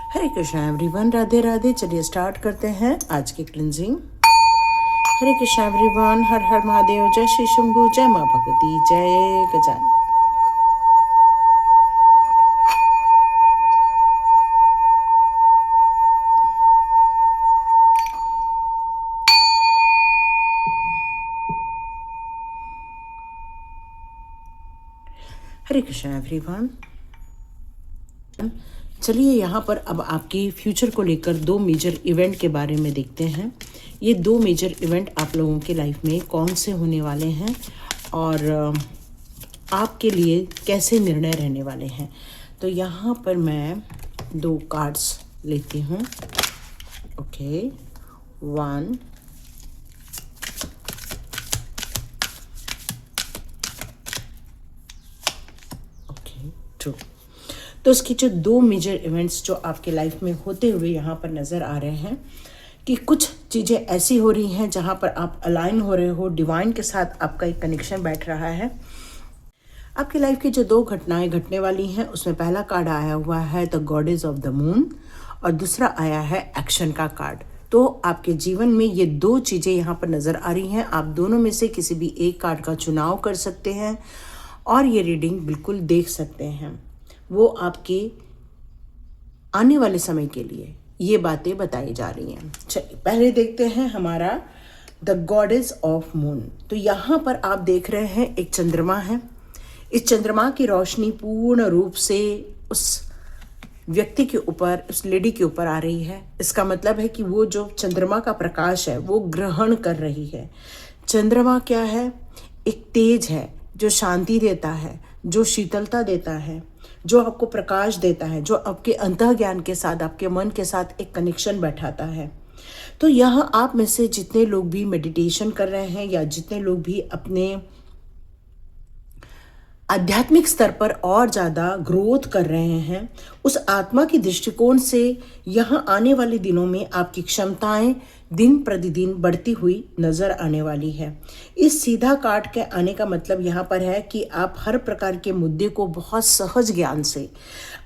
हरे Krishna everyone, Radhe Radhe. चलिए start करते हैं आज की क्लिनजिंग। हरे कृष्णा एवरीवन, हर हर महादेव, जय श्री शंभू, जय माँ भगवती, जय गजानन। हरे कृष्णा एवरीवन, चलिए यहाँ पर अब आपकी फ्यूचर को लेकर दो मेजर इवेंट के बारे में देखते हैं। ये दो मेजर इवेंट आप लोगों के लाइफ में कौन से होने वाले हैं और आपके लिए कैसे निर्णय रहने वाले हैं। तो यहाँ पर मैं दो कार्ड्स लेती हूँ। Okay, 1 okay 2। तो इसकी जो दो मेजर इवेंट्स जो आपके लाइफ में होते हुए यहाँ पर नज़र आ रहे हैं कि कुछ चीज़ें ऐसी हो रही हैं जहाँ पर आप अलाइन हो रहे हो, डिवाइन के साथ आपका एक कनेक्शन बैठ रहा है। आपकी लाइफ की जो दो घटनाएं घटने वाली हैं उसमें पहला कार्ड आया हुआ है the goddess of the moon और दूसरा आया है एक्शन का कार्ड। तो आपके जीवन में ये दो चीज़ें यहाँ पर नज़र आ रही हैं। आप दोनों में से किसी भी एक कार्ड का चुनाव कर सकते हैं और ये रीडिंग बिल्कुल देख सकते हैं। वो आपके आने वाले समय के लिए ये बातें बताई जा रही हैं। चलिए पहले देखते हैं हमारा द गॉडेस ऑफ मून। तो यहाँ पर आप देख रहे हैं एक चंद्रमा है। इस चंद्रमा की रोशनी पूर्ण रूप से उस व्यक्ति के ऊपर, उस लेडी के ऊपर आ रही है। इसका मतलब है कि वो जो चंद्रमा का प्रकाश है वो ग्रहण कर रही है। चंद्रमा क्या है? एक तेज है जो शांति देता है, जो शीतलता देता है, जो आपको प्रकाश देता है, जो आपके अंतःज्ञान के साथ, आपके मन के साथ एक कनेक्शन बैठाता है। तो यहाँ आप में से जितने लोग भी मेडिटेशन कर रहे हैं या जितने लोग भी अपने आध्यात्मिक स्तर पर और ज़्यादा ग्रोथ कर रहे हैं, उस आत्मा की दृष्टिकोण से यहाँ आने वाले दिनों में आपकी क्षमताएं दिन प्रतिदिन बढ़ती हुई नज़र आने वाली है। इस सीधा कार्ड के आने का मतलब यहाँ पर है कि आप हर प्रकार के मुद्दे को बहुत सहज ज्ञान से,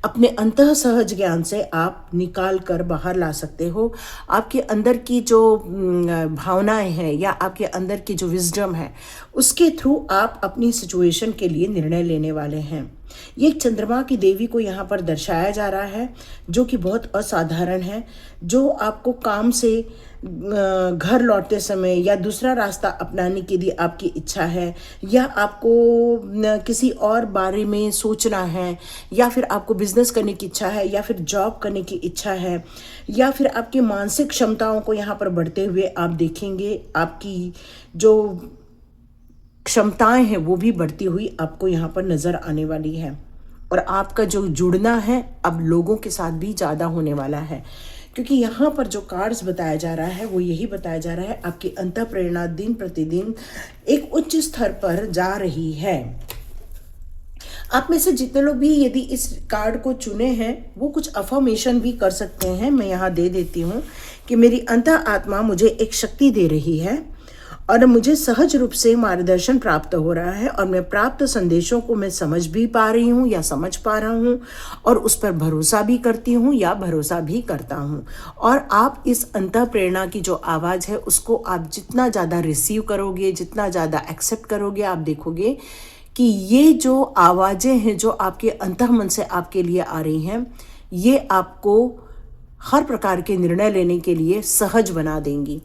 अपने अंतः सहज ज्ञान से आप निकाल कर बाहर ला सकते हो। आपके अंदर की जो भावनाएं हैं या आपके अंदर की जो विजडम है उसके थ्रू आप अपनी सिचुएशन के लिए निर्णय लेने वाले हैं। ये चंद्रमा की देवी को यहाँ पर दर्शाया जा रहा है जो कि बहुत असाधारण है, जो आपको काम से घर लौटते समय या दूसरा रास्ता अपनाने के लिए आपकी इच्छा है, या आपको किसी और बारे में सोचना है, या फिर आपको बिजनेस करने की इच्छा है, या फिर जॉब करने की इच्छा है, या फिर आपकी मानसिक क्षमताओं को यहाँ पर बढ़ते हुए आप देखेंगे। आपकी जो क्षमताएं हैं वो भी बढ़ती हुई आपको यहाँ पर नज़र आने वाली है। और आपका जो जुड़ना है अब लोगों के साथ भी ज़्यादा होने वाला है, क्योंकि यहाँ पर जो कार्ड्स बताया जा रहा है वो यही बताया जा रहा है आपकी अंतः प्रेरणा दिन प्रतिदिन एक उच्च स्तर पर जा रही है। आप में से जितने लोग भी यदि इस कार्ड को चुने हैं वो कुछ अफर्मेशन भी कर सकते हैं। मैं यहाँ दे देती हूँ कि मेरी अंतः आत्मा मुझे एक शक्ति दे रही है और मुझे सहज रूप से मार्गदर्शन प्राप्त हो रहा है और मैं प्राप्त संदेशों को मैं समझ भी पा रही हूँ या समझ पा रहा हूँ और उस पर भरोसा भी करती हूँ या भरोसा भी करता हूँ। और आप इस अंतः प्रेरणा की जो आवाज़ है उसको आप जितना ज़्यादा रिसीव करोगे, जितना ज़्यादा एक्सेप्ट करोगे, आप देखोगे कि ये जो आवाज़ें हैं जो आपके अंतः मन से आपके लिए आ रही हैं, ये आपको हर प्रकार के निर्णय लेने के लिए सहज बना देंगी।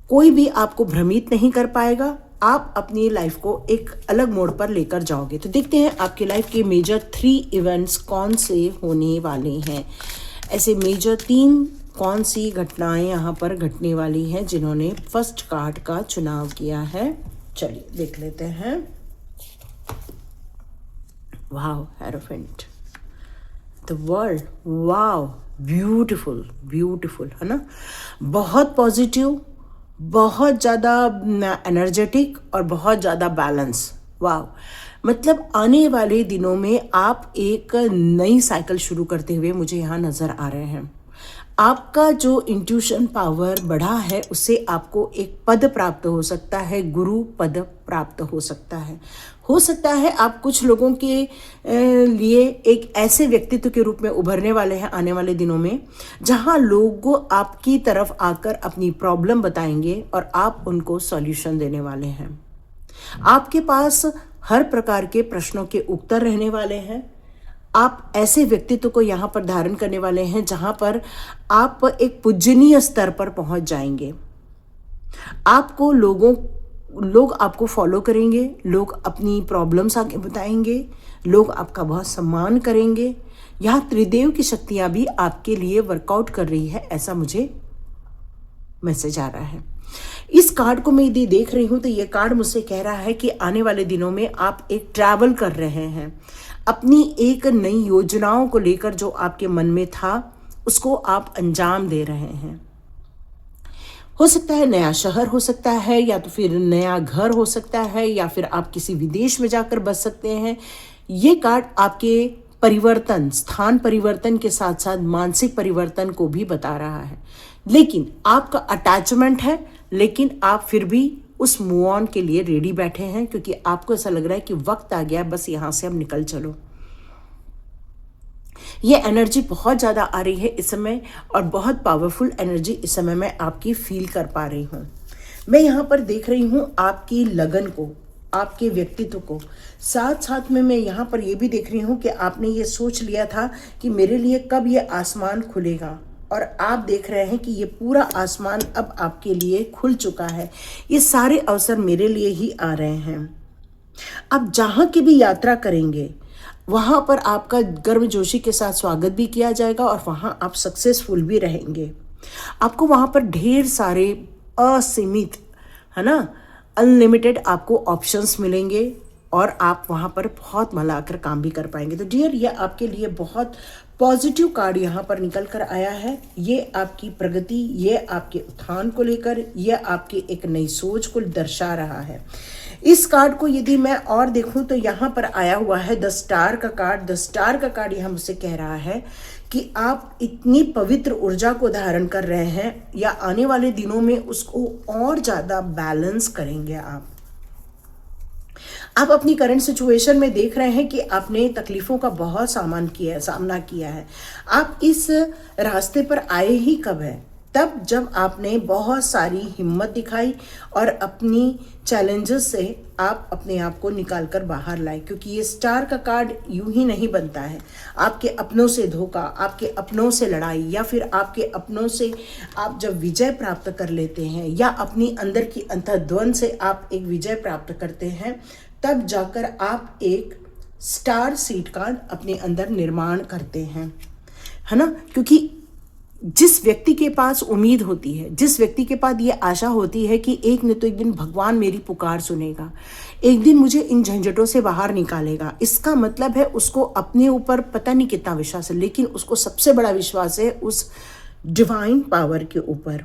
कोई भी आपको भ्रमित नहीं कर पाएगा। आप अपनी लाइफ को एक अलग मोड़ पर लेकर जाओगे। तो देखते हैं आपकी लाइफ के मेजर 3 इवेंट्स कौन से होने वाले हैं। ऐसे मेजर 3 कौन सी घटनाएं यहाँ पर घटने वाली हैं जिन्होंने फर्स्ट कार्ड का चुनाव किया है। चलिए देख लेते हैं। Wow, hierophant, the world, wow, beautiful beautiful, है ना। बहुत पॉजिटिव, बहुत ज़्यादा एनर्जेटिक और बहुत ज़्यादा बैलेंस। वाह, मतलब आने वाले दिनों में आप एक नई साइकिल शुरू करते हुए मुझे यहाँ नज़र आ रहे हैं। आपका जो इंट्यूशन पावर बढ़ा है उससे आपको एक पद प्राप्त हो सकता है, गुरु पद प्राप्त हो सकता है आप कुछ लोगों के लिए एक ऐसे व्यक्तित्व के रूप में उभरने वाले हैं आने वाले दिनों में, जहां लोग आपकी तरफ आकर अपनी प्रॉब्लम बताएंगे और आप उनको सॉल्यूशन देने वाले हैं। आपके पास हर प्रकार के प्रश्नों के उत्तर रहने वाले हैं। आप ऐसे व्यक्तित्व को यहाँ पर धारण करने वाले हैं जहाँ पर आप एक पूजनीय स्तर पर पहुँच जाएंगे। आपको लोग आपको फॉलो करेंगे, लोग अपनी प्रॉब्लम्स आगे बताएंगे, लोग आपका बहुत सम्मान करेंगे। यहाँ त्रिदेव की शक्तियाँ भी आपके लिए वर्कआउट कर रही है, ऐसा मुझे मैसेज आ रहा है। इस कार्ड को मैं यदि देख रही हूँ तो ये कार्ड मुझसे कह रहा है कि आने वाले दिनों में आप एक ट्रैवल कर रहे हैं। अपनी एक नई योजनाओं को लेकर जो आपके मन में था उसको आप अंजाम दे रहे हैं। हो सकता है नया शहर हो सकता है, या तो फिर नया घर हो सकता है, या फिर आप किसी विदेश में जाकर बस सकते हैं। ये कार्ड आपके परिवर्तन, स्थान परिवर्तन के साथ साथ मानसिक परिवर्तन को भी बता रहा है। लेकिन आपका अटैचमेंट है, लेकिन आप फिर भी उस मूव ऑन के लिए रेडी बैठे हैं, क्योंकि आपको ऐसा लग रहा है कि वक्त आ गया, बस यहां से अब निकल चलो। ये एनर्जी बहुत ज़्यादा आ रही है इस समय, और बहुत पावरफुल एनर्जी इस समय मैं आपकी फील कर पा रही हूँ। मैं यहाँ पर देख रही हूँ आपकी लगन को, आपके व्यक्तित्व को। साथ साथ में मैं यहाँ पर ये भी देख रही हूँ कि आपने ये सोच लिया था कि मेरे लिए कब ये आसमान खुलेगा, और आप देख रहे हैं कि ये पूरा आसमान अब आपके लिए खुल चुका है। ये सारे अवसर मेरे लिए ही आ रहे हैं। अब जहाँ की भी यात्रा करेंगे वहाँ पर आपका गर्मजोशी के साथ स्वागत भी किया जाएगा, और वहाँ आप सक्सेसफुल भी रहेंगे। आपको वहाँ पर ढेर सारे असीमित, है ना, अनलिमिटेड आपको ऑप्शंस मिलेंगे, और आप वहाँ पर बहुत मन लगाकर काम भी कर पाएंगे। तो डियर, ये आपके लिए बहुत पॉजिटिव कार्ड यहाँ पर निकल कर आया है। ये आपकी प्रगति, ये आपके उत्थान को लेकर, ये आपकी एक नई सोच को दर्शा रहा है। इस कार्ड को यदि मैं और देखूं तो यहाँ पर आया हुआ है द स्टार का कार्ड। द स्टार का कार्ड यहाँ मुझसे कह रहा है कि आप इतनी पवित्र ऊर्जा को धारण कर रहे हैं, या आने वाले दिनों में उसको और ज़्यादा बैलेंस करेंगे। आप अपनी करंट सिचुएशन में देख रहे हैं कि आपने तकलीफ़ों का बहुत सामना किया है। आप इस रास्ते पर आए ही कब है? तब जब आपने बहुत सारी हिम्मत दिखाई और अपनी चैलेंजेस से आप अपने आप को निकाल कर बाहर लाए। क्योंकि ये स्टार का कार्ड यूं ही नहीं बनता है। आपके अपनों से धोखा, आपके अपनों से लड़ाई, या फिर आपके अपनों से आप जब विजय प्राप्त कर लेते हैं, या अपनी अंदर की अंतर्द्वंद से आप एक विजय प्राप्त करते हैं, तब जाकर आप एक स्टार सीड कार्ड अपने अंदर निर्माण करते हैं, है ना। क्योंकि जिस व्यक्ति के पास उम्मीद होती है, जिस व्यक्ति के पास ये आशा होती है कि एक न तो एक दिन भगवान मेरी पुकार सुनेगा, एक दिन मुझे इन झंझटों से बाहर निकालेगा, इसका मतलब है उसको अपने ऊपर पता नहीं कितना विश्वास है, लेकिन उसको सबसे बड़ा विश्वास है उस डिवाइन पावर के ऊपर।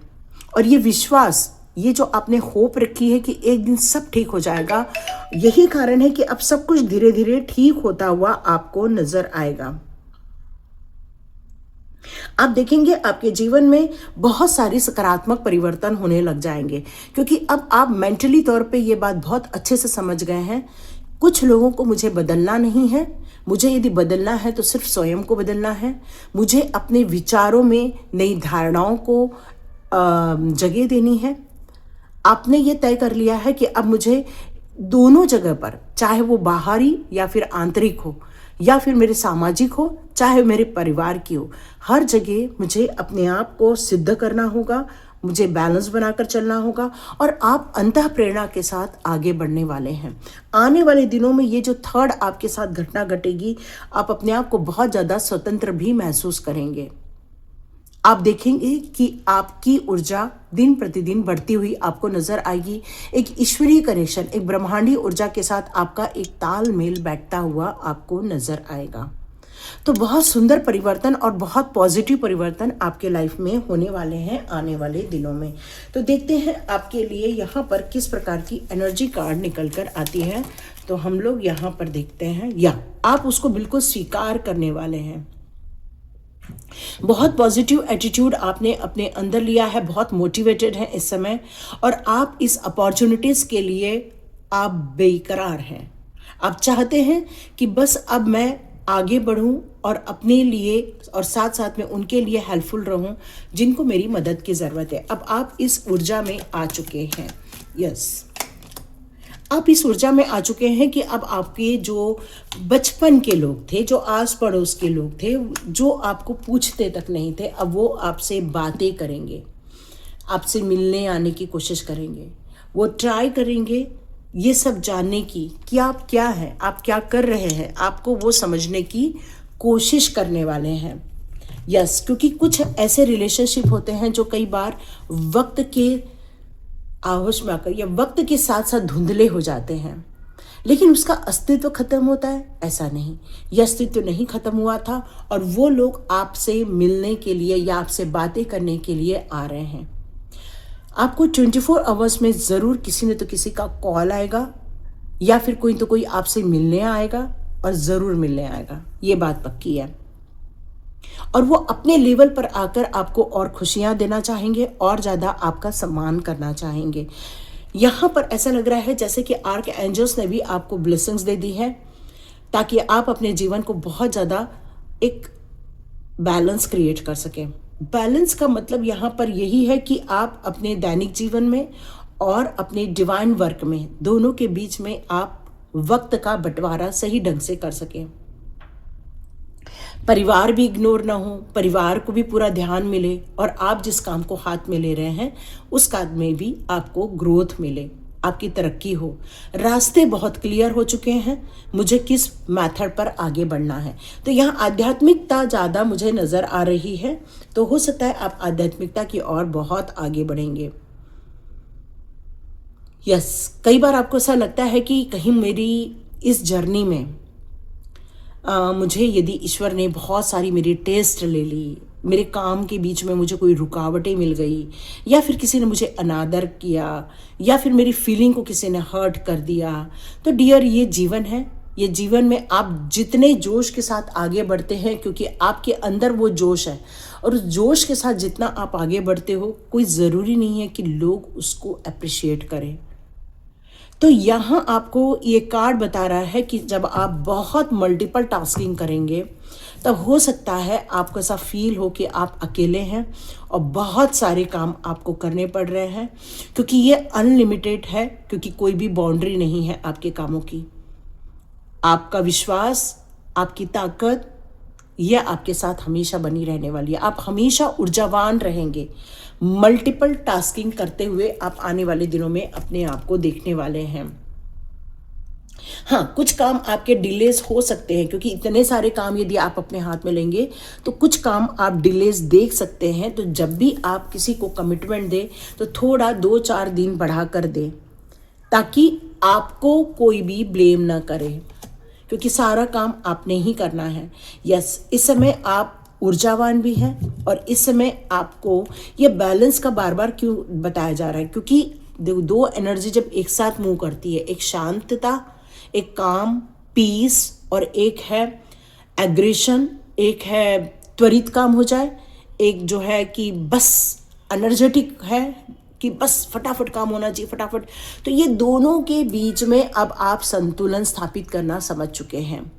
और ये विश्वास, ये जो आपने होप रखी है कि एक दिन सब ठीक हो जाएगा, यही कारण है कि अब सब कुछ धीरे धीरे ठीक होता हुआ आपको नजर आएगा। आप देखेंगे आपके जीवन में बहुत सारी सकारात्मक परिवर्तन होने लग जाएंगे, क्योंकि अब आप मेंटली तौर पे ये बात बहुत अच्छे से समझ गए हैं। कुछ लोगों को मुझे बदलना नहीं है, मुझे यदि बदलना है तो सिर्फ स्वयं को बदलना है। मुझे अपने विचारों में नई धारणाओं को जगह देनी है। आपने ये तय कर लिया है कि अब मुझे दोनों जगह पर, चाहे वो बाहरी या फिर आंतरिक हो, या फिर मेरे सामाजिक हो, चाहे मेरे परिवार की हो, हर जगह मुझे अपने आप को सिद्ध करना होगा, मुझे बैलेंस बनाकर चलना होगा। और आप अंतः प्रेरणा के साथ आगे बढ़ने वाले हैं। आने वाले दिनों में ये जो थर्ड आपके साथ घटना घटेगी, आप अपने आप को बहुत ज़्यादा स्वतंत्र भी महसूस करेंगे। आप देखेंगे कि आपकी ऊर्जा दिन प्रतिदिन बढ़ती हुई आपको नजर आएगी। एक ईश्वरीय कनेक्शन, एक ब्रह्मांडीय ऊर्जा के साथ आपका एक तालमेल बैठता हुआ आपको नजर आएगा। तो बहुत सुंदर परिवर्तन और बहुत पॉजिटिव परिवर्तन आपके लाइफ में होने वाले हैं आने वाले दिनों में। तो देखते हैं आपके लिए यहाँ पर किस प्रकार की एनर्जी कार्ड निकल कर आती है। तो हम लोग यहाँ पर देखते हैं, या आप उसको बिल्कुल स्वीकार करने वाले हैं। बहुत पॉजिटिव एटीट्यूड आपने अपने अंदर लिया है, बहुत मोटिवेटेड है इस समय, और आप इस अपॉर्चुनिटीज़ के लिए आप बेकरार हैं। आप चाहते हैं कि बस अब मैं आगे बढ़ूं और अपने लिए और साथ साथ में उनके लिए हेल्पफुल रहूं जिनको मेरी मदद की ज़रूरत है। अब आप इस ऊर्जा में आ चुके हैं। यस, आप इस ऊर्जा में आ चुके हैं कि अब आपके जो बचपन के लोग थे, जो आस पड़ोस के लोग थे, जो आपको पूछते तक नहीं थे, अब वो आपसे बातें करेंगे, आपसे मिलने आने की कोशिश करेंगे। वो ट्राई करेंगे ये सब जानने की कि आप क्या हैं, आप क्या कर रहे हैं, आपको वो समझने की कोशिश करने वाले हैं। यस, क्योंकि कुछ ऐसे रिलेशनशिप होते हैं जो कई बार वक्त के आहोश में आकर या वक्त के साथ साथ धुंधले हो जाते हैं, लेकिन उसका अस्तित्व खत्म होता है, ऐसा नहीं। यह अस्तित्व नहीं खत्म हुआ था और वो लोग आपसे मिलने के लिए या आपसे बातें करने के लिए आ रहे हैं। आपको 24 आवर्स में ज़रूर किसी न तो किसी का कॉल आएगा या फिर कोई तो कोई आपसे मिलने आएगा, और ज़रूर मिलने आएगा, ये बात पक्की है। और वो अपने लेवल पर आकर आपको और खुशियां देना चाहेंगे और ज़्यादा आपका सम्मान करना चाहेंगे। यहाँ पर ऐसा लग रहा है जैसे कि आर्क एंजल्स ने भी आपको ब्लेसिंग्स दे दी है, ताकि आप अपने जीवन को बहुत ज़्यादा एक बैलेंस क्रिएट कर सकें। बैलेंस का मतलब यहाँ पर यही है कि आप अपने दैनिक जीवन में और अपने डिवाइन वर्क में, दोनों के बीच में आप वक्त का बंटवारा सही ढंग से कर सकें। परिवार भी इग्नोर ना हो, परिवार को भी पूरा ध्यान मिले, और आप जिस काम को हाथ में ले रहे हैं उस काम में भी आपको ग्रोथ मिले, आपकी तरक्की हो। रास्ते बहुत क्लियर हो चुके हैं, मुझे किस मेथड पर आगे बढ़ना है। तो यहाँ आध्यात्मिकता ज़्यादा मुझे नज़र आ रही है, तो हो सकता है आप आध्यात्मिकता की ओर बहुत आगे बढ़ेंगे। यस, कई बार आपको ऐसा लगता है कि कहीं मेरी इस जर्नी में मुझे यदि ईश्वर ने बहुत सारी मेरी टेस्ट ले ली, मेरे काम के बीच में मुझे कोई रुकावटें मिल गई, या फिर किसी ने मुझे अनादर किया, या फिर मेरी फीलिंग को किसी ने हर्ट कर दिया, तो डियर ये जीवन है। ये जीवन में आप जितने जोश के साथ आगे बढ़ते हैं, क्योंकि आपके अंदर वो जोश है, और उस जोश के साथ जितना आप आगे बढ़ते हो, कोई ज़रूरी नहीं है कि लोग उसको अप्रिशिएट करें। तो यहाँ आपको ये कार्ड बता रहा है कि जब आप बहुत मल्टीपल टास्किंग करेंगे, तब हो सकता है आपको ऐसा फील हो कि आप अकेले हैं और बहुत सारे काम आपको करने पड़ रहे हैं, क्योंकि ये अनलिमिटेड है, क्योंकि कोई भी बाउंड्री नहीं है आपके कामों की। आपका विश्वास, आपकी ताकत, यह आपके साथ हमेशा बनी रहने वाली है। आप हमेशा ऊर्जावान रहेंगे। मल्टीपल टास्किंग करते हुए आप आने वाले दिनों में अपने आप को देखने वाले हैं। हाँ, कुछ काम आपके डिलेज हो सकते हैं, क्योंकि इतने सारे काम यदि आप अपने हाथ में लेंगे तो कुछ काम आप डिलेज देख सकते हैं। तो जब भी आप किसी को कमिटमेंट दें तो थोड़ा 2-4 दिन बढ़ा कर दें, ताकि आपको कोई भी ब्लेम ना करे, क्योंकि सारा काम आपने ही करना है। यस, इस समय आप ऊर्जावान भी हैं, और इस समय आपको ये बैलेंस का बार बार क्यों बताया जा रहा है, क्योंकि दो एनर्जी जब एक साथ मूव करती है, एक शांतता, एक काम, पीस, और एक है एग्रेशन, एक है त्वरित काम हो जाए, एक जो है कि बस एनर्जेटिक है कि बस फटाफट काम होना चाहिए, फटाफट। तो ये दोनों के बीच में अब आप संतुलन स्थापित करना समझ चुके हैं।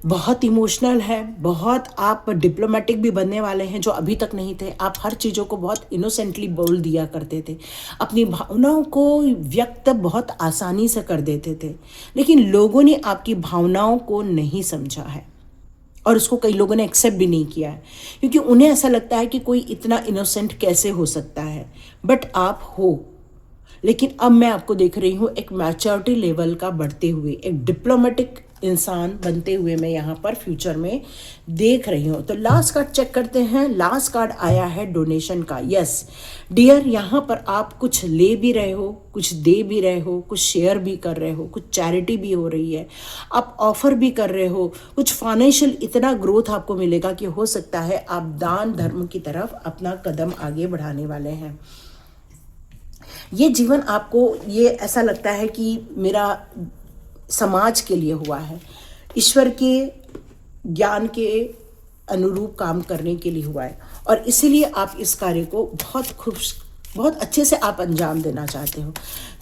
बहुत इमोशनल है, बहुत आप डिप्लोमेटिक भी बनने वाले हैं, जो अभी तक नहीं थे। आप हर चीज़ों को बहुत इनोसेंटली बोल दिया करते थे, अपनी भावनाओं को व्यक्त बहुत आसानी से कर देते थे, लेकिन लोगों ने आपकी भावनाओं को नहीं समझा है, और उसको कई लोगों ने एक्सेप्ट भी नहीं किया है, क्योंकि उन्हें ऐसा लगता है कि कोई इतना इनोसेंट कैसे हो सकता है। बट आप हो। लेकिन अब मैं आपको देख रही हूँ एक मैच्योरिटी लेवल का बढ़ते हुए, एक डिप्लोमेटिक इंसान बनते हुए मैं यहाँ पर फ्यूचर में देख रही हूँ। तो लास्ट कार्ड चेक करते हैं। लास्ट कार्ड आया है डोनेशन का। यस डियर, यहाँ पर आप कुछ ले भी रहे हो, कुछ दे भी रहे हो, कुछ शेयर भी कर रहे हो, कुछ चैरिटी भी हो रही है, आप ऑफर भी कर रहे हो, कुछ फाइनेंशियल इतना ग्रोथ आपको मिलेगा कि हो सकता है आप दान धर्म की तरफ अपना कदम आगे बढ़ाने वाले हैं। ये जीवन आपको ये ऐसा लगता है कि मेरा समाज के लिए हुआ है, ईश्वर के ज्ञान के अनुरूप काम करने के लिए हुआ है और इसीलिए आप इस कार्य को बहुत अच्छे से आप अंजाम देना चाहते हो।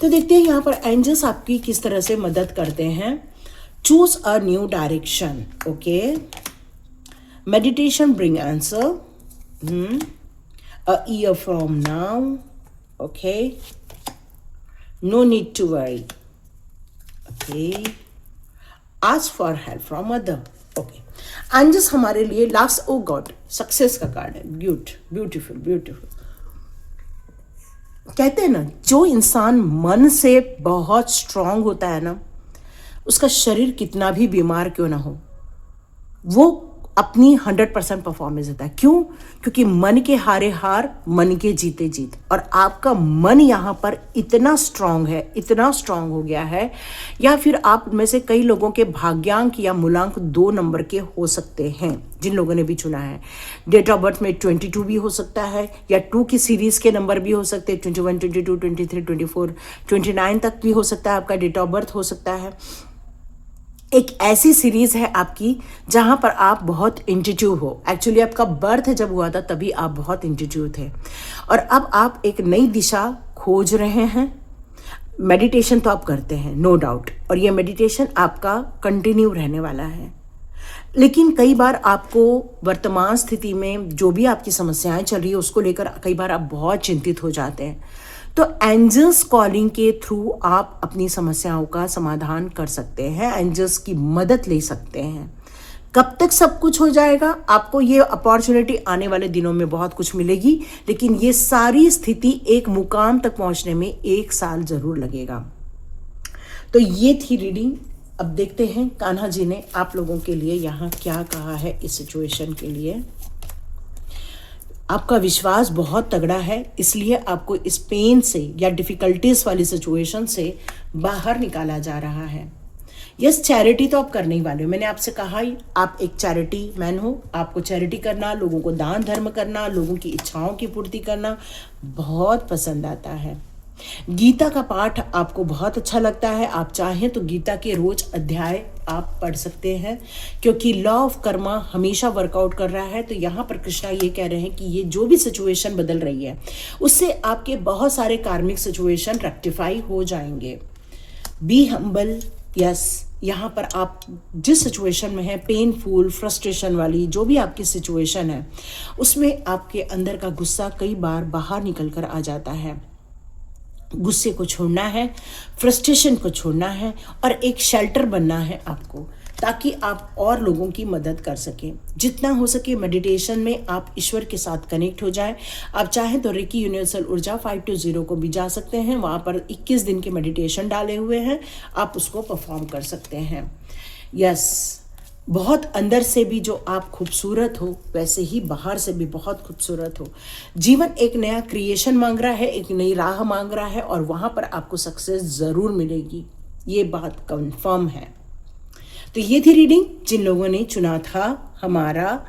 तो देखते हैं यहाँ पर एंजल्स आपकी किस तरह से मदद करते हैं। Choose a new direction, okay. Meditation bring answer, a year from now, okay. No need to worry, okay. Ask for help from other, okay. Angels हमारे लिए लास्ट, ओ गॉड, सक्सेस का कार्ड है। Beautiful beautiful. कहते हैं ना, जो इंसान मन से बहुत स्ट्रांग होता है ना, उसका शरीर कितना भी बीमार क्यों ना हो, वो अपनी 100% परफॉर्मेंस देता है। क्यों? क्योंकि मन के हारे हार, मन के जीते जीत। और आपका मन यहाँ पर इतना स्ट्रांग है, इतना स्ट्रांग हो गया है, या फिर आप में से कई लोगों के भाग्यांक या मूलांक 2 नंबर के हो सकते हैं, जिन लोगों ने भी चुना है। डेट ऑफ बर्थ में 22 भी हो सकता है, या 2 की सीरीज के नंबर भी हो सकते हैं, 21, 22, 23, 24, 29 तक भी हो सकता है, आपका डेट ऑफ बर्थ हो सकता है। एक ऐसी सीरीज है आपकी जहां पर आप बहुत इंट्यूटिव हो। एक्चुअली आपका बर्थ जब हुआ था तभी आप बहुत इंट्यूटिव थे, और अब आप एक नई दिशा खोज रहे हैं। मेडिटेशन तो आप करते हैं, नो डाउट, और ये मेडिटेशन आपका कंटिन्यू रहने वाला है। लेकिन कई बार आपको वर्तमान स्थिति में जो भी आपकी समस्याएं चल रही है उसको लेकर कई बार आप बहुत चिंतित हो जाते हैं। तो एंजल्स कॉलिंग के थ्रू आप अपनी समस्याओं का समाधान कर सकते हैं, एंजल्स की मदद ले सकते हैं। कब तक सब कुछ हो जाएगा? आपको ये अपॉर्चुनिटी आने वाले दिनों में बहुत कुछ मिलेगी, लेकिन ये सारी स्थिति एक मुकाम तक पहुंचने में 1 साल जरूर लगेगा। तो ये थी रीडिंग। अब देखते हैं कान्हा जी ने आप लोगों के लिए यहाँ क्या कहा है इस सिचुएशन के लिए। आपका विश्वास बहुत तगड़ा है, इसलिए आपको इस पेन से या डिफिकल्टीज वाली सिचुएशन से बाहर निकाला जा रहा है। यस, चैरिटी तो आप करने ही वाले हो। मैंने आपसे कहा ही, आप एक चैरिटी मैन हो। आपको चैरिटी करना, लोगों को दान धर्म करना, लोगों की इच्छाओं की पूर्ति करना बहुत पसंद आता है। गीता का पाठ आपको बहुत अच्छा लगता है। आप चाहें तो गीता के रोज अध्याय आप पढ़ सकते हैं, क्योंकि लॉ ऑफ कर्मा हमेशा वर्कआउट कर रहा है। तो यहाँ पर कृष्णा ये कह रहे हैं कि ये जो भी सिचुएशन बदल रही है उससे आपके बहुत सारे कार्मिक सिचुएशन रेक्टिफाई हो जाएंगे। Be humble. यस, यहाँ पर आप जिस सिचुएशन में है, पेनफुल, फ्रस्ट्रेशन वाली जो भी आपकी सिचुएशन है, उसमें आपके अंदर का गुस्सा कई बार बाहर निकल कर आ जाता है। गुस्से को छोड़ना है, फ्रस्ट्रेशन को छोड़ना है, और एक शेल्टर बनना है आपको, ताकि आप और लोगों की मदद कर सकें। जितना हो सके मेडिटेशन में आप ईश्वर के साथ कनेक्ट हो जाएं। आप चाहें तो रेकी यूनिवर्सल ऊर्जा 520 को भी जा सकते हैं, वहाँ पर 21 दिन के मेडिटेशन डाले हुए हैं, आप उसको परफॉर्म कर सकते हैं। यस, बहुत अंदर से भी जो आप खूबसूरत हो, वैसे ही बाहर से भी बहुत खूबसूरत हो। जीवन एक नया क्रिएशन मांग रहा है, एक नई राह मांग रहा है, और वहाँ पर आपको सक्सेस ज़रूर मिलेगी, ये बात कंफर्म है। तो ये थी रीडिंग जिन लोगों ने चुना था हमारा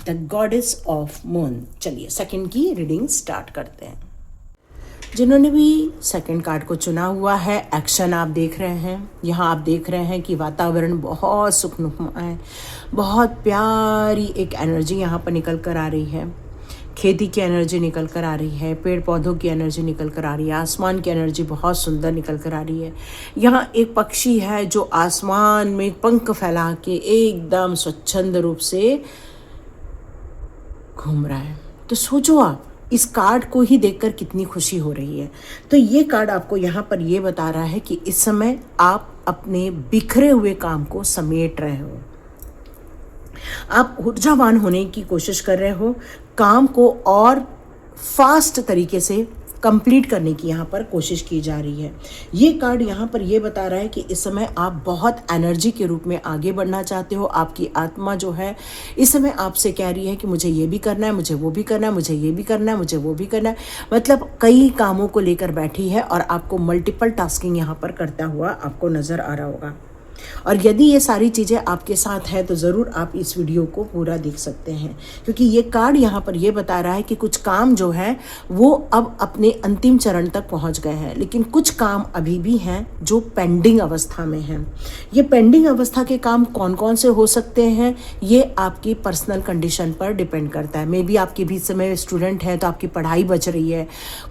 द गॉडेस ऑफ मून। चलिए सेकंड की रीडिंग स्टार्ट करते हैं। जिन्होंने भी सेकंड कार्ड को चुना हुआ है, एक्शन आप देख रहे हैं। यहाँ आप देख रहे हैं कि वातावरण बहुत सुखनुमा है, बहुत प्यारी एक एनर्जी यहाँ पर निकल कर आ रही है। खेती की एनर्जी निकल कर आ रही है, पेड़ पौधों की एनर्जी निकल कर आ रही है, आसमान की एनर्जी बहुत सुंदर निकल कर आ रही है। यहाँ एक पक्षी है जो आसमान में पंख फैला के एकदम स्वच्छंद रूप से घूम रहा है। तो सोचो आप इस कार्ड को ही देखकर कितनी खुशी हो रही है। तो ये कार्ड आपको यहाँ पर ये बता रहा है कि इस समय आप अपने बिखरे हुए काम को समेट रहे हो, आप ऊर्जावान होने की कोशिश कर रहे हो, काम को और फास्ट तरीके से कंप्लीट करने की यहाँ पर कोशिश की जा रही है। ये कार्ड यहाँ पर ये बता रहा है कि इस समय आप बहुत एनर्जी के रूप में आगे बढ़ना चाहते हो। आपकी आत्मा जो है इस समय आपसे कह रही है कि मुझे ये भी करना है, मुझे वो भी करना है, मुझे ये भी करना है, मुझे वो भी करना है। मतलब कई कामों को लेकर बैठी है और आपको मल्टीपल टास्किंग यहाँ पर करता हुआ आपको नज़र आ रहा होगा। और यदि ये सारी चीज़ें आपके साथ है तो ज़रूर आप इस वीडियो को पूरा देख सकते हैं, क्योंकि ये कार्ड यहाँ पर ये बता रहा है कि कुछ काम जो है वो अब अपने अंतिम चरण तक पहुँच गए हैं, लेकिन कुछ काम अभी भी हैं जो पेंडिंग अवस्था में हैं। ये पेंडिंग अवस्था के काम कौन कौन से हो सकते हैं, ये आपकी पर्सनल कंडीशन पर डिपेंड करता है। मे बी आपके भी समय स्टूडेंट हैं तो आपकी पढ़ाई बच रही है,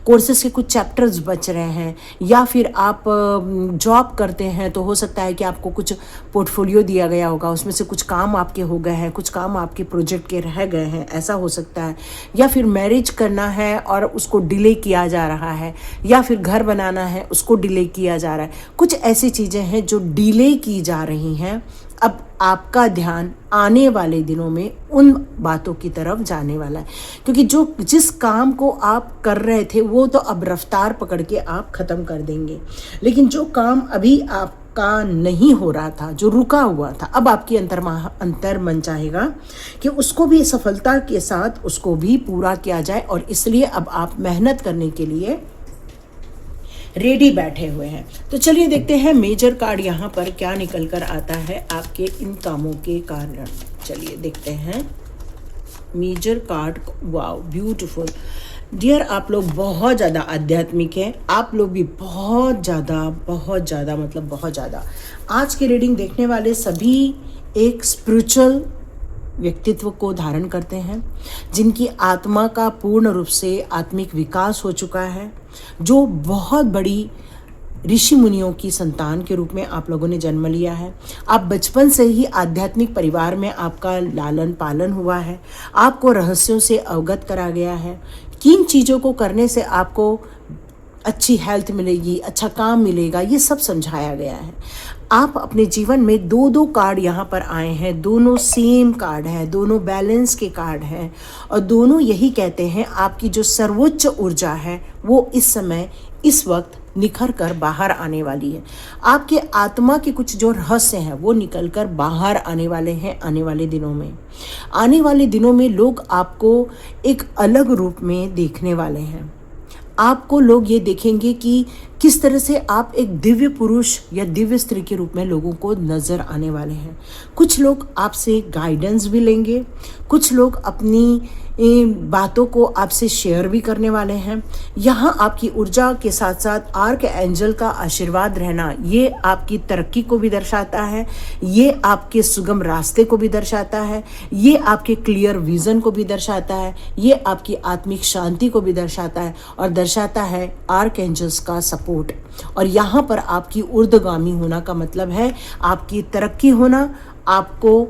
कोर्सेज के कुछ चैप्टर्स बच रहे हैं, या फिर आप जॉब करते हैं तो हो सकता है कि आपको कुछ पोर्टफोलियो दिया गया होगा, उसमें से कुछ काम आपके हो गए हैं, कुछ काम आपके प्रोजेक्ट के रह गए हैं, ऐसा हो सकता है। या फिर मैरिज करना है और उसको डिले किया जा रहा है, या फिर घर बनाना है उसको डिले किया जा रहा है। कुछ ऐसी चीज़ें हैं जो डिले की जा रही हैं। अब आपका ध्यान आने वाले दिनों में उन बातों की तरफ जाने वाला है, क्योंकि जिस काम को आप कर रहे थे वो तो अब रफ्तार पकड़ के आप ख़त्म कर देंगे, लेकिन जो काम अभी आपका नहीं हो रहा था, जो रुका हुआ था, अब आपकी अंतर मन चाहेगा कि उसको भी सफलता के साथ उसको भी पूरा किया जाए, और इसलिए अब आप मेहनत करने के लिए रेडी बैठे हुए हैं। तो चलिए देखते हैं मेजर कार्ड यहाँ पर क्या निकल कर आता है आपके इन कामों के कारण। चलिए देखते हैं major card. Wow, beautiful dear, आप लोग बहुत ज़्यादा आध्यात्मिक हैं, आप लोग भी बहुत ज़्यादा मतलब बहुत ज़्यादा। आज की रीडिंग देखने वाले सभी एक स्पिरिचुअल व्यक्तित्व को धारण करते हैं, जिनकी आत्मा का पूर्ण रूप से आत्मिक विकास हो चुका है, जो बहुत बड़ी ऋषि मुनियों की संतान के रूप में आप लोगों ने जन्म लिया है। आप बचपन से ही आध्यात्मिक परिवार में आपका लालन पालन हुआ है, आपको रहस्यों से अवगत करा गया है, किन चीज़ों को करने से आपको अच्छी हेल्थ मिलेगी, अच्छा काम मिलेगा, ये सब समझाया गया है। आप अपने जीवन में दो दो कार्ड यहाँ पर आए हैं, दोनों सेम कार्ड हैं, दोनों बैलेंस के कार्ड हैं, और दोनों यही कहते हैं आपकी जो सर्वोच्च ऊर्जा है वो इस समय इस वक्त निखर कर बाहर आने वाली है। आपके आत्मा के कुछ जो रहस्य हैं वो निकल कर बाहर आने वाले हैं आने वाले दिनों में। आने वाले दिनों में लोग आपको एक अलग रूप में देखने वाले हैं। आपको लोग ये देखेंगे कि किस तरह से आप एक दिव्य पुरुष या दिव्य स्त्री के रूप में लोगों को नज़र आने वाले हैं। कुछ लोग आपसे गाइडेंस भी लेंगे, कुछ लोग अपनी बातों को आपसे शेयर भी करने वाले हैं। यहाँ आपकी ऊर्जा के साथ साथ आर्क एंजल का आशीर्वाद रहना, ये आपकी तरक्की को भी दर्शाता है, ये आपके सुगम रास्ते को भी दर्शाता है, ये आपके क्लियर विज़न को भी दर्शाता है, ये आपकी आत्मिक शांति को भी दर्शाता है, और दर्शाता है आर्क एंजल्स का सपोर्ट। और यहाँ पर आपकी ऊर्ध्वगामी होना का मतलब है आपकी तरक्की होना, आपको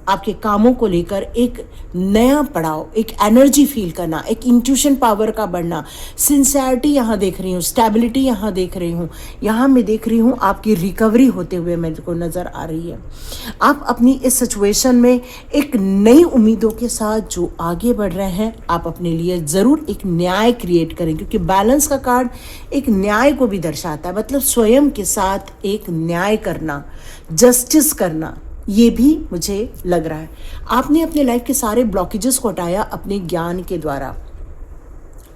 आपके कामों को लेकर एक नया पड़ाव, एक एनर्जी फील करना, एक इंट्यूशन पावर का बढ़ना, सिंसियरिटी यहाँ देख रही हूँ, स्टेबिलिटी यहाँ देख रही हूँ, यहाँ मैं देख रही हूँ आपकी रिकवरी होते हुए मेरे को नज़र आ रही है। आप अपनी इस सिचुएशन में एक नई उम्मीदों के साथ जो आगे बढ़ रहे हैं, आप अपने लिए ज़रूर एक न्याय क्रिएट करें, क्योंकि बैलेंस का कार्ड एक न्याय को भी दर्शाता है, मतलब स्वयं के साथ एक न्याय करना, जस्टिस करना, ये भी मुझे लग रहा है। आपने अपने लाइफ के सारे ब्लॉकेजेस को हटाया अपने ज्ञान के द्वारा,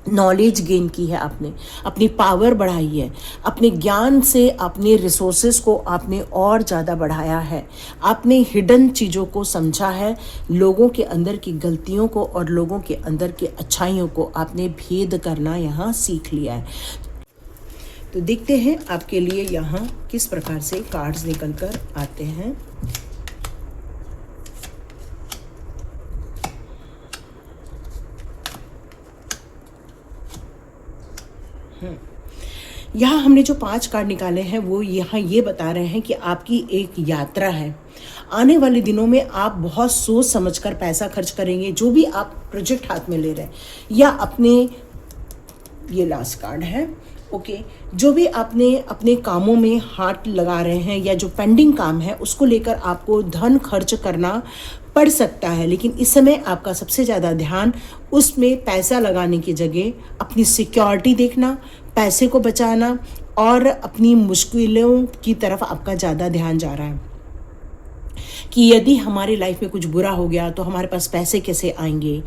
नॉलेज गेन की है आपने, अपनी पावर बढ़ाई है, अपने ज्ञान से अपने रिसोर्सेज को आपने और ज़्यादा बढ़ाया है, आपने हिडन चीज़ों को समझा है, लोगों के अंदर की गलतियों को और लोगों के अंदर की अच्छाइयों को आपने भेद करना यहाँ सीख लिया है। तो देखते हैं आपके लिए यहाँ किस प्रकार से कार्ड्स निकल कर आते हैं। यहाँ हमने जो 5 कार्ड निकाले हैं वो यहाँ ये बता रहे हैं कि आपकी एक यात्रा है। आने वाले दिनों में आप बहुत सोच समझकर पैसा खर्च करेंगे, जो भी आप प्रोजेक्ट हाथ में ले रहे हैं, या अपने, ये लास्ट कार्ड है, ओके, जो भी आपने अपने कामों में हाथ लगा रहे हैं या जो पेंडिंग काम है उसको लेकर आपको धन खर्च करना पड़ सकता है, लेकिन इस समय आपका सबसे ज़्यादा ध्यान उसमें पैसा लगाने की जगह अपनी सिक्योरिटी देखना, पैसे को बचाना और अपनी मुश्किलों की तरफ आपका ज़्यादा ध्यान जा रहा है कि यदि हमारे लाइफ में कुछ बुरा हो गया तो हमारे पास पैसे कैसे आएंगे,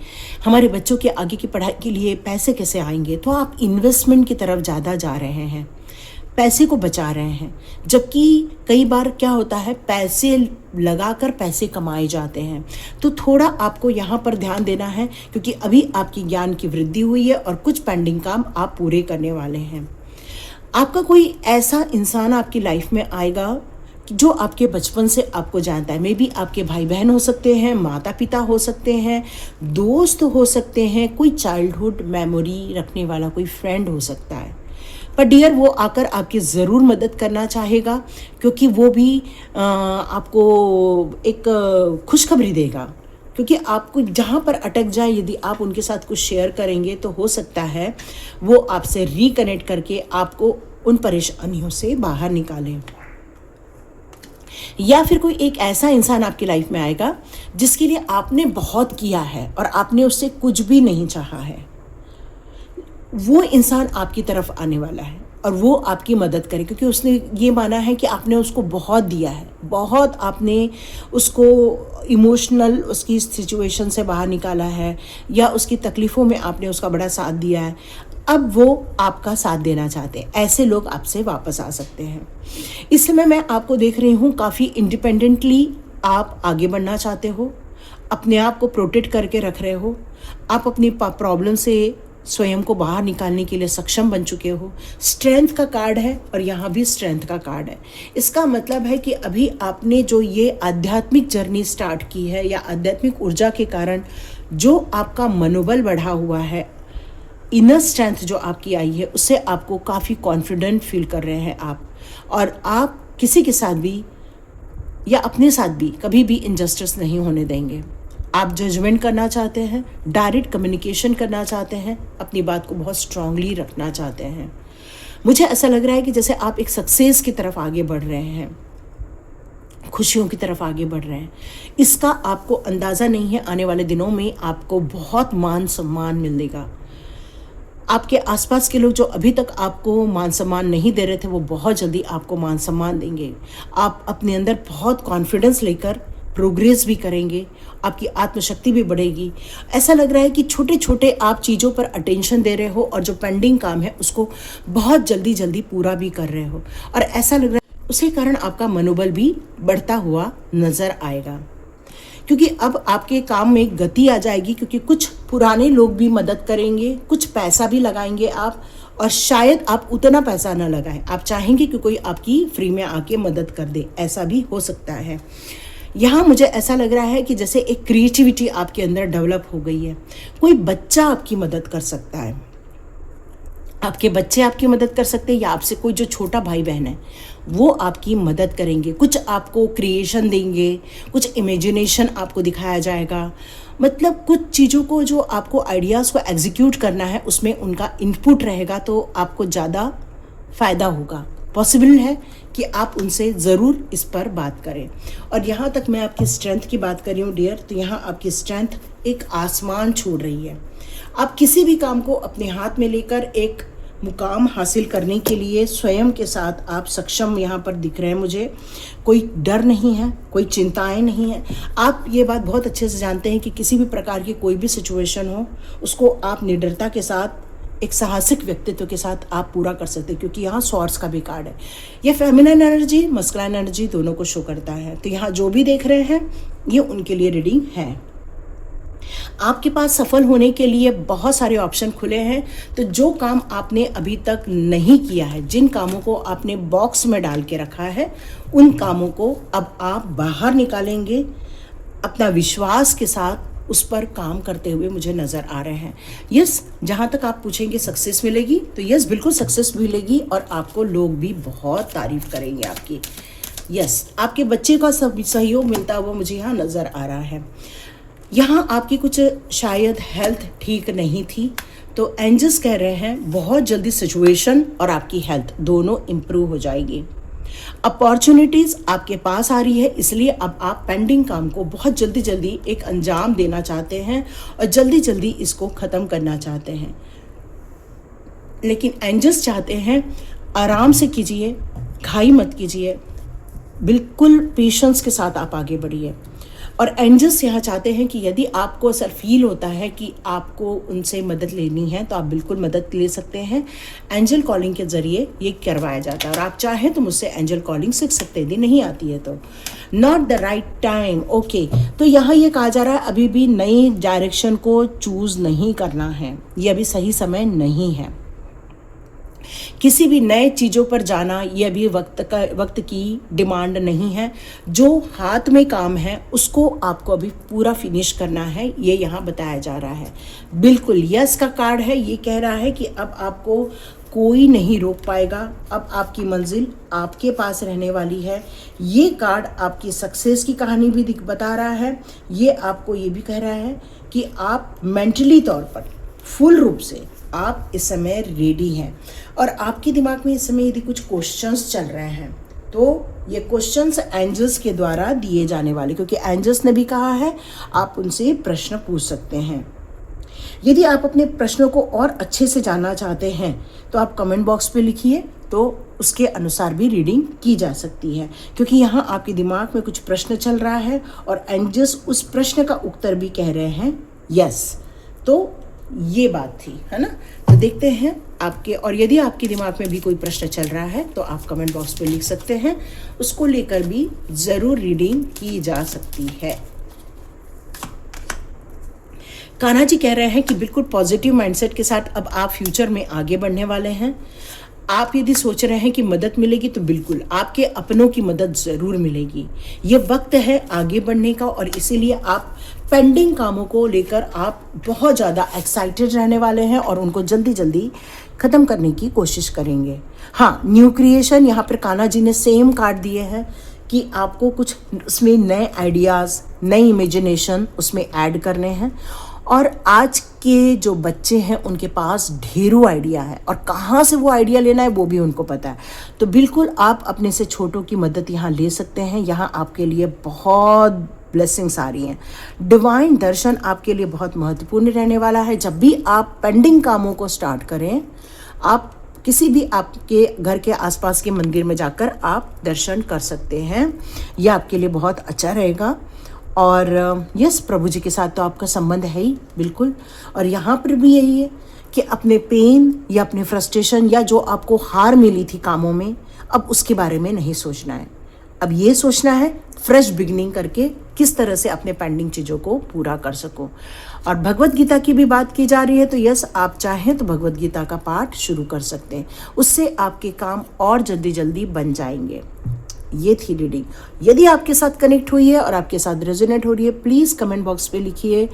हमारे बच्चों के आगे की पढ़ाई के लिए पैसे कैसे आएंगे। तो आप इन्वेस्टमेंट की तरफ ज़्यादा जा रहे हैं। पैसे को बचा रहे हैं। जबकि कई बार क्या होता है, पैसे लगाकर पैसे कमाए जाते हैं। तो थोड़ा आपको यहाँ पर ध्यान देना है, क्योंकि अभी आपकी ज्ञान की वृद्धि हुई है और कुछ पेंडिंग काम आप पूरे करने वाले हैं। आपका कोई ऐसा इंसान आपकी लाइफ में आएगा जो आपके बचपन से आपको जानता है। मे बी आपके भाई बहन हो सकते हैं, माता पिता हो सकते हैं, दोस्त हो सकते हैं, कोई चाइल्डहुड मेमोरी रखने वाला कोई फ्रेंड हो सकता है। पर डियर, वो आकर आपकी ज़रूर मदद करना चाहेगा, क्योंकि वो भी आपको एक खुशखबरी देगा। क्योंकि आपको जहाँ पर अटक जाए, यदि आप उनके साथ कुछ शेयर करेंगे तो हो सकता है वो आपसे रिकनेक्ट करके आपको उन परेशानियों से बाहर निकालें। या फिर कोई एक ऐसा इंसान आपकी लाइफ में आएगा जिसके लिए आपने बहुत किया है और आपने उससे कुछ भी नहीं चाहा है। वो इंसान आपकी तरफ आने वाला है और वो आपकी मदद करे, क्योंकि उसने ये माना है कि आपने उसको बहुत दिया है, बहुत आपने उसको इमोशनल उसकी सिचुएशन से बाहर निकाला है, या उसकी तकलीफ़ों में आपने उसका बड़ा साथ दिया है। अब वो आपका साथ देना चाहते हैं। ऐसे लोग आपसे वापस आ सकते हैं। इस समय मैं आपको देख रही हूँ काफ़ी इंडिपेंडेंटली आप आगे बढ़ना चाहते हो, अपने आप को प्रोटेक्ट करके रख रहे हो, आप अपनी प्रॉब्लम से स्वयं को बाहर निकालने के लिए सक्षम बन चुके हो। स्ट्रेंथ का कार्ड है और यहाँ भी स्ट्रेंथ का कार्ड है। इसका मतलब है कि अभी आपने जो ये आध्यात्मिक जर्नी स्टार्ट की है, या आध्यात्मिक ऊर्जा के कारण जो आपका मनोबल बढ़ा हुआ है, इनर स्ट्रेंथ जो आपकी आई है, उससे आपको काफ़ी कॉन्फिडेंट फील कर रहे हैं आप। और आप किसी के साथ भी या अपने साथ भी कभी भी इनजस्टिस नहीं होने देंगे। आप जजमेंट करना चाहते हैं, डायरेक्ट कम्युनिकेशन करना चाहते हैं, अपनी बात को बहुत स्ट्रांगली रखना चाहते हैं। मुझे ऐसा लग रहा है कि जैसे आप एक सक्सेस की तरफ आगे बढ़ रहे हैं, खुशियों की तरफ आगे बढ़ रहे हैं। इसका आपको अंदाज़ा नहीं है, आने वाले दिनों में आपको बहुत मान सम्मान मिलेगा। आपके आसपास के लोग जो अभी तक आपको मान सम्मान नहीं दे रहे थे, वो बहुत जल्दी आपको मान सम्मान देंगे। आप अपने अंदर बहुत कॉन्फिडेंस लेकर प्रोग्रेस भी करेंगे, आपकी आत्मशक्ति भी बढ़ेगी। ऐसा लग रहा है कि छोटे छोटे आप चीज़ों पर अटेंशन दे रहे हो और जो पेंडिंग काम है उसको बहुत जल्दी जल्दी पूरा भी कर रहे हो। और ऐसा लग रहा है उसके कारण आपका मनोबल भी बढ़ता हुआ नज़र आएगा, क्योंकि अब आपके काम में गति आ जाएगी। क्योंकि कुछ पुराने लोग भी मदद करेंगे, कुछ पैसा भी लगाएंगे आप, और शायद आप उतना पैसा ना लगाएं, आप चाहेंगे कि कोई आपकी फ्री में आके मदद कर दे, ऐसा भी हो सकता है। यहाँ मुझे ऐसा लग रहा है कि जैसे एक क्रिएटिविटी आपके अंदर डेवलप हो गई है। कोई बच्चा आपकी मदद कर सकता है, आपके बच्चे आपकी मदद कर सकते हैं, या आपसे कोई जो छोटा भाई बहन है वो आपकी मदद करेंगे। कुछ आपको क्रिएशन देंगे, कुछ इमेजिनेशन आपको दिखाया जाएगा। मतलब कुछ चीज़ों को जो आपको आइडियाज़ को एग्जीक्यूट करना है उसमें उनका इनपुट रहेगा, तो आपको ज़्यादा फ़ायदा होगा। पॉसिबल है कि आप उनसे ज़रूर इस पर बात करें। और यहाँ तक मैं आपकी स्ट्रेंथ की बात कर रही हूँ डियर, तो यहाँ आपकी स्ट्रेंथ एक आसमान छोड़ रही है। आप किसी भी काम को अपने हाथ में लेकर एक मुकाम हासिल करने के लिए स्वयं के साथ आप सक्षम यहाँ पर दिख रहे हैं मुझे। कोई डर नहीं है, कोई चिंताएं नहीं है। आप ये बात बहुत अच्छे से जानते हैं कि किसी भी प्रकार की कोई भी सिचुएशन हो उसको आप निडरता के साथ, एक साहसिक व्यक्तित्व के साथ आप पूरा कर सकते हैं, क्योंकि यहाँ स्वॉर्ड्स का भी कार्ड है। ये फेमिनिन एनर्जी, मस्कुलाइन एनर्जी दोनों को शो करता है। तो यहाँ जो भी देख रहे हैं ये उनके लिए रीडिंग है। आपके पास सफल होने के लिए बहुत सारे ऑप्शन खुले हैं। तो जो काम आपने अभी तक नहीं किया है, जिन कामों को आपने बॉक्स में डाल के रखा है, उन कामों को अब आप बाहर निकालेंगे अपना विश्वास के साथ, उस पर काम करते हुए मुझे नज़र आ रहे हैं। यस, जहाँ तक आप पूछेंगे सक्सेस मिलेगी, तो यस बिल्कुल सक्सेस मिलेगी और आपको लोग भी बहुत तारीफ करेंगे आपकी। यस, आपके बच्चे का सहयोग मिलता हुआ मुझे यहाँ नज़र आ रहा है। यहाँ आपकी कुछ शायद हेल्थ ठीक नहीं थी, तो एंजल्स कह रहे हैं बहुत जल्दी सिचुएशन और आपकी हेल्थ दोनों इम्प्रूव हो जाएगी। अपॉर्चुनिटीज़ आपके पास आ रही है, इसलिए अब आप पेंडिंग काम को बहुत जल्दी जल्दी एक अंजाम देना चाहते हैं और जल्दी जल्दी इसको ख़त्म करना चाहते हैं। लेकिन एंजल्स चाहते हैं आराम से कीजिए, घाई मत कीजिए, बिल्कुल पेशेंस के साथ आप आगे बढ़िए। और एंजल्स यहाँ चाहते हैं कि यदि आपको ऐसा फील होता है कि आपको उनसे मदद लेनी है तो आप बिल्कुल मदद ले सकते हैं। एंजल कॉलिंग के ज़रिए ये करवाया जाता है और आप चाहें तो मुझसे एंजल कॉलिंग सीख सकते हैं, यदि नहीं आती है तो। Not the right time, okay. तो यहाँ ये कहा जा रहा है अभी भी नई डायरेक्शन को चूज़ नहीं करना है, ये अभी सही समय नहीं है। किसी भी नए चीज़ों पर जाना ये अभी वक्त की डिमांड नहीं है। जो हाथ में काम है उसको आपको अभी पूरा फिनिश करना है, ये यहाँ बताया जा रहा है। बिल्कुल यस का कार्ड है, ये कह रहा है कि अब आपको कोई नहीं रोक पाएगा, अब आपकी मंजिल आपके पास रहने वाली है। ये कार्ड आपकी सक्सेस की कहानी भी बता रहा है। ये आपको ये भी कह रहा है कि आप मेंटली तौर पर फुल रूप से आप इस समय रेडी हैं और आपके दिमाग में इस समय यदि कुछ क्वेश्चंस चल रहे हैं तो ये क्वेश्चंस एंजल्स के द्वारा दिए जाने वाले, क्योंकि एंजल्स ने भी कहा है आप उनसे प्रश्न पूछ सकते हैं। यदि आप अपने प्रश्नों को और अच्छे से जानना चाहते हैं तो आप कमेंट बॉक्स पे लिखिए, तो उसके अनुसार भी रीडिंग की जा सकती है, क्योंकि यहाँ आपके दिमाग में कुछ प्रश्न चल रहा है और एंजल्स उस प्रश्न का उत्तर भी कह रहे हैं यस। तो ये बात थी, है ना। तो देखते हैं आपके, और यदि आपके दिमाग में भी कोई प्रश्न चल रहा है तो आप कमेंट बॉक्स पे लिख सकते हैं, उसको लेकर भी ज़रूर रीडिंग की जा सकती है। कान्हा जी कह रहे हैं कि बिल्कुल पॉजिटिव माइंडसेट के साथ अब आप फ्यूचर में आगे बढ़ने वाले हैं। आप यदि सोच रहे हैं कि मदद मिलेगी तो बिल्कुल आपके अपनों की मदद ज़रूर मिलेगी। ये वक्त है आगे बढ़ने का और इसीलिए आप पेंडिंग कामों को लेकर आप बहुत ज़्यादा एक्साइटेड रहने वाले हैं और उनको जल्दी जल्दी ख़त्म करने की कोशिश करेंगे। हाँ, न्यू क्रिएशन, यहाँ पर कान्हा जी ने सेम कार्ड दिए हैं कि आपको कुछ उसमें नए आइडियाज़, नई इमेजिनेशन उसमें ऐड करने हैं। और आज के जो बच्चे हैं उनके पास ढेरों आइडिया है और कहाँ से वो आइडिया लेना है वो भी उनको पता है। तो बिल्कुल आप अपने से छोटों की मदद यहाँ ले सकते हैं। यहाँ आपके लिए बहुत ब्लेसिंग्स आ रही हैं। डिवाइन दर्शन आपके लिए बहुत महत्वपूर्ण रहने वाला है। जब भी आप पेंडिंग कामों को स्टार्ट करें, आप किसी भी आपके घर के आसपास के मंदिर में जाकर आप दर्शन कर सकते हैं, यह आपके लिए बहुत अच्छा रहेगा। और यस, प्रभु जी के साथ तो आपका संबंध है ही बिल्कुल। और यहाँ पर भी यही है कि अपने पेन या अपने फ्रस्ट्रेशन या जो आपको हार मिली थी कामों में, अब उसके बारे में नहीं सोचना है। अब ये सोचना है फ्रेश बिगिनिंग करके किस तरह से अपने पेंडिंग चीज़ों को पूरा कर सको। और भगवत गीता की भी बात की जा रही है तो यस, आप चाहें तो भगवत गीता का पाठ शुरू कर सकते हैं, उससे आपके काम और जल्दी जल्दी बन जाएंगे। ये थी रीडिंग। यदि आपके साथ कनेक्ट हुई है और आपके साथ रेजोनेट हो रही है, प्लीज़ कमेंट बॉक्स पे लिखिए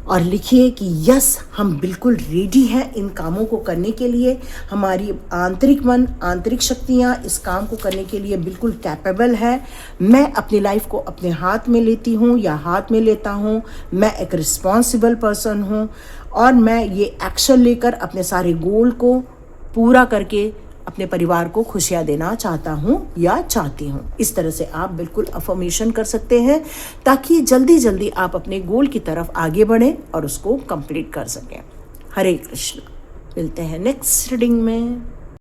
और लिखिए कि यस, हम बिल्कुल रेडी हैं इन कामों को करने के लिए। हमारी आंतरिक मन, आंतरिक शक्तियाँ इस काम को करने के लिए बिल्कुल कैपेबल है। मैं अपनी लाइफ को अपने हाथ में लेती हूँ या हाथ में लेता हूँ। मैं एक रिस्पॉन्सिबल पर्सन हूँ और मैं ये एक्शन लेकर अपने सारे गोल को पूरा करके अपने परिवार को खुशियाँ देना चाहता हूँ या चाहती हूँ। इस तरह से आप बिल्कुल अफर्मेशन कर सकते हैं ताकि जल्दी जल्दी आप अपने गोल की तरफ आगे बढ़ें और उसको कंप्लीट कर सकें। हरे कृष्ण। मिलते हैं नेक्स्ट रीडिंग में।